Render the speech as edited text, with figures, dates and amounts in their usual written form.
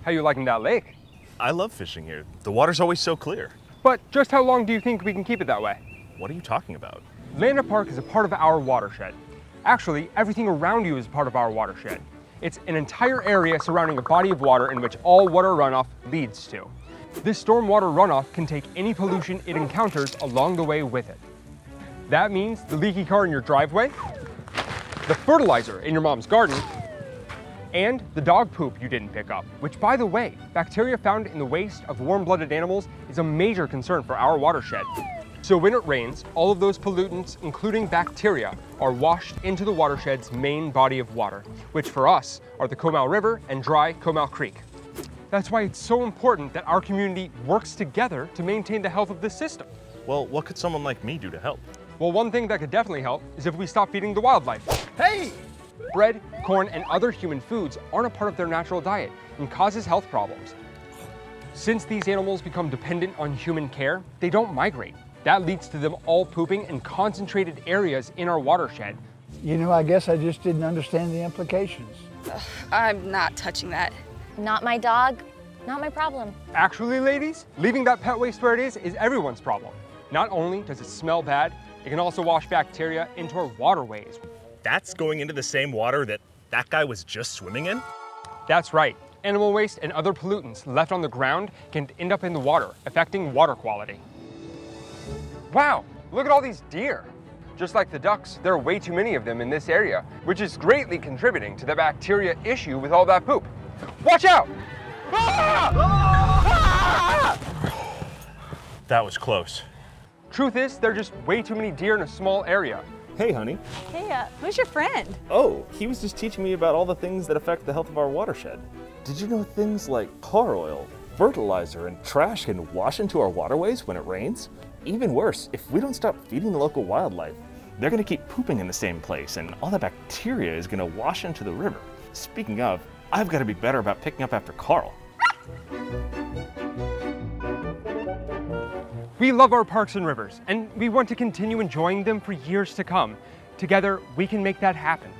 How you liking that lake? I love fishing here. The water's always so clear. But just how long do you think we can keep it that way? What are you talking about? Landa Park is a part of our watershed. Actually, everything around you is part of our watershed. It's an entire area surrounding a body of water in which all water runoff leads to. This stormwater runoff can take any pollution it encounters along the way with it. That means the leaky car in your driveway, the fertilizer in your mom's garden, and the dog poop you didn't pick up, which, by the way, bacteria found in the waste of warm-blooded animals is a major concern for our watershed. So when it rains, all of those pollutants, including bacteria, are washed into the watershed's main body of water, which for us are the Comal River and dry Comal Creek. That's why it's so important that our community works together to maintain the health of this system. Well, what could someone like me do to help? Well, one thing that could definitely help is if we stop feeding the wildlife. Hey! Bread, corn, and other human foods aren't a part of their natural diet and causes health problems. Since these animals become dependent on human care, they don't migrate. That leads to them all pooping in concentrated areas in our watershed. You know, I guess I just didn't understand the implications. I'm not touching that. Not my dog, not my problem. Actually, ladies, leaving that pet waste where it is everyone's problem. Not only does it smell bad, it can also wash bacteria into our waterways. That's going into the same water that guy was just swimming in? That's right. Animal waste and other pollutants left on the ground can end up in the water, affecting water quality. Wow, look at all these deer. Just like the ducks, there are way too many of them in this area, which is greatly contributing to the bacteria issue with all that poop. Watch out! Ah! That was close. Truth is, there are just way too many deer in a small area. Hey, honey. Hey, who's your friend? Oh, he was just teaching me about all the things that affect the health of our watershed. Did you know things like car oil, fertilizer, and trash can wash into our waterways when it rains? Even worse, if we don't stop feeding the local wildlife, they're gonna keep pooping in the same place and all that bacteria is gonna wash into the river. Speaking of, I've gotta be better about picking up after Carl. We love our parks and rivers, and we want to continue enjoying them for years to come. Together, we can make that happen.